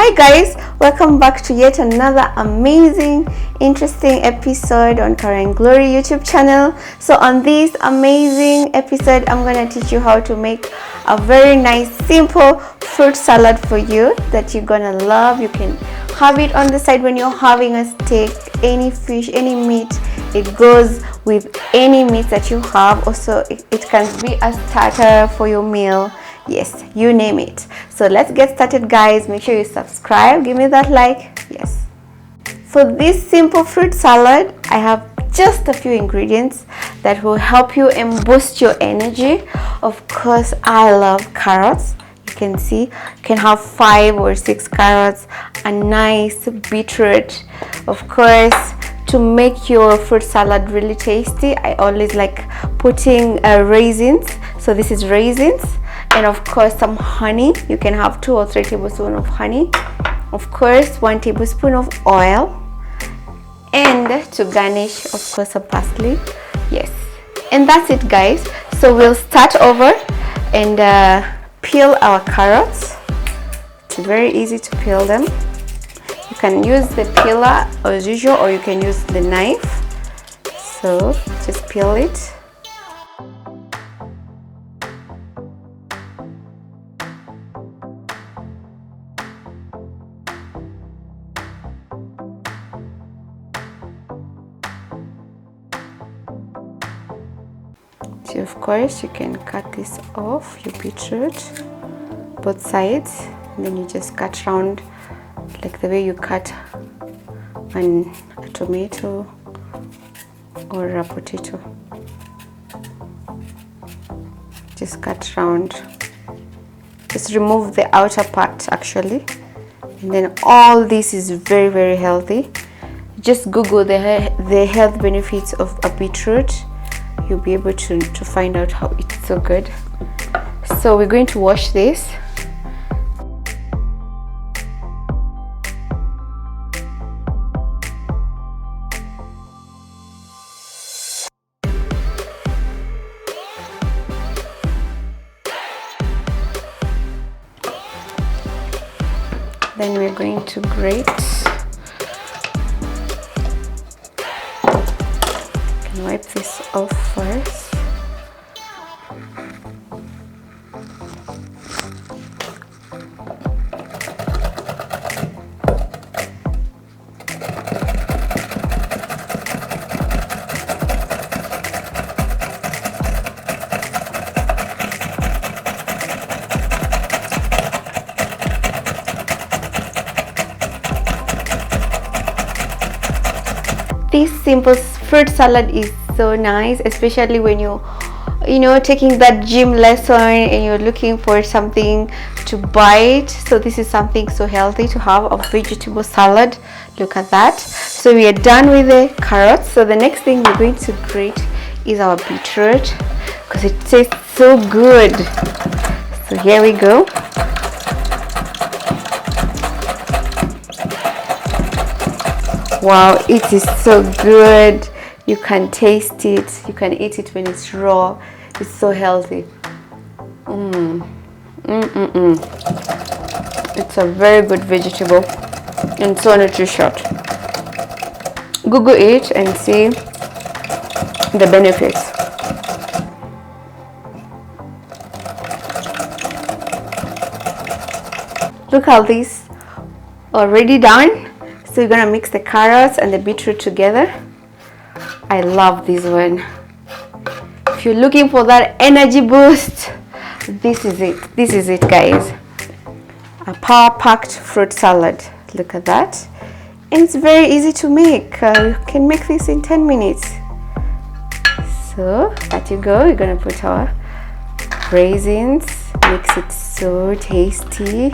Hi guys, welcome back to yet another amazing, interesting episode on Career and Glory YouTube channel. So on this amazing episode, I'm gonna teach you how to make a very nice, simple fruit salad for you that you're gonna love. You can have it on the side when you're having a steak, any fish, any meat. It goes with any meat that you have. Also, it can be a starter for your meal. Yes, you name it. So let's get started, guys. Make sure you subscribe, give me that like. Yes, for this simple fruit salad, I have just a few ingredients that will help you and boost your energy. Of course, I love carrots. You can see you can have 5 or 6 carrots, a nice beetroot. Of course, to make your fruit salad really tasty, I always like putting raisins. So this is raisins, and of course some honey. You can have 2 or 3 tablespoons of honey. Of course 1 tablespoon of oil, and to garnish, of course, some parsley. Yes, and that's it, guys. So we'll start over and peel our carrots. It's very easy to peel them. You can use the peeler as usual, or you can use the knife. So just peel it. So of course you can cut this off, your beetroot, both sides, and then you just cut round like the way you cut a tomato or a potato. Just cut round. Just remove the outer part actually, and then all this is very, very healthy. Just Google the health benefits of a beetroot. You'll be able to find out how it's so good. So we're going to wash this. Then we're going to grate. Wipe this off first. This simple fruit salad is so nice, especially when you taking that gym lesson and you're looking for something to bite. So this is something so healthy to have, a vegetable salad. Look at that. So we are done with the carrots. So the next thing we're going to grate is our beetroot, because it tastes so good. So here we go. Wow, it is so good. You can taste it. You can eat it when it's raw. It's so healthy. It's a very good vegetable and so nutritious. Google it and see the benefits. Look how this already done. So you're gonna mix the carrots and the beetroot together. I love this one. If you're looking for that energy boost, this is it. This is it, guys. A power-packed fruit salad. Look at that. And it's very easy to make. You can make this in 10 minutes. So that you go. You're gonna put our raisins. Makes it so tasty.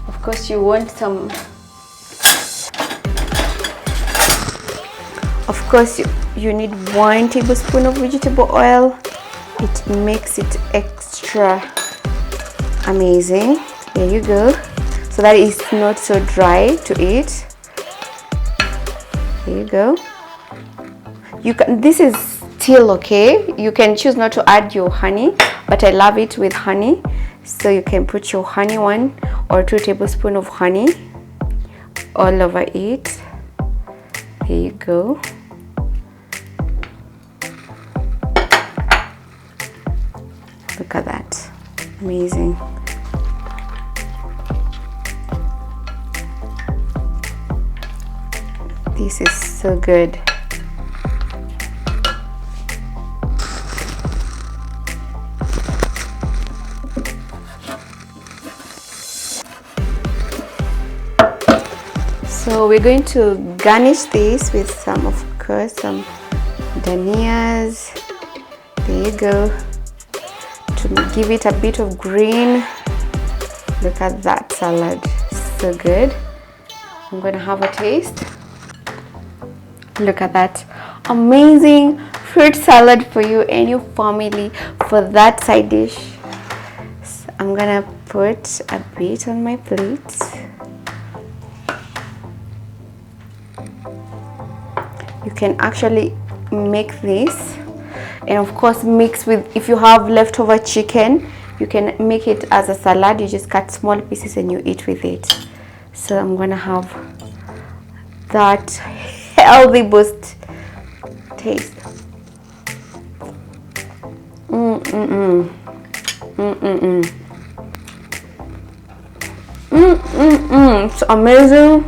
Of course, you want some. Of course, you need 1 tablespoon of vegetable oil. It makes it extra amazing. There you go. So that is not so dry to eat. There you go. You can. This is still okay. You can choose not to add your honey but I love it with honey. So you can put your honey 1 or 2 tablespoons of honey all over it. There you go. Look at that. Amazing. This is so good. So we're going to garnish this with some, of course, some dhanias. There you go. To give it a bit of green. Look at that salad. So good. I'm gonna have a taste. Look at that. Amazing fruit salad for you and your family for that side dish. So I'm gonna put a bit on my plate. You can actually make this, and of course mix with, if you have leftover chicken, you can make it as a salad. You just cut small pieces and you eat with it. So I'm gonna have that healthy boost taste. It's amazing.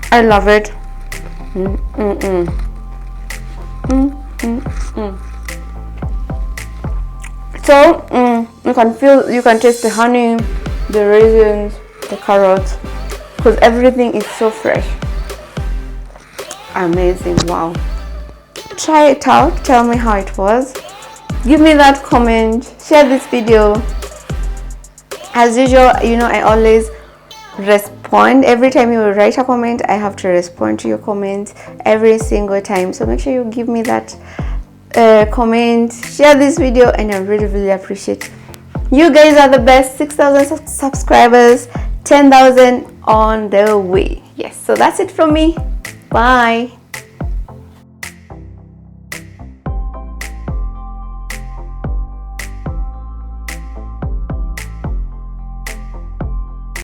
I love it. So you can taste the honey, the raisins, the carrots, because everything is so fresh. Amazing. Wow. Try it out. Tell me how it was. Give me that comment. Share this video. As usual, you know, I always respond. Every time you write a comment, I have to respond to your comment every single time. So make sure you give me that comment, share this video, and I really appreciate it. You guys are the best. 6,000 subscribers, 10,000 on the way. Yes, so that's it from me. Bye.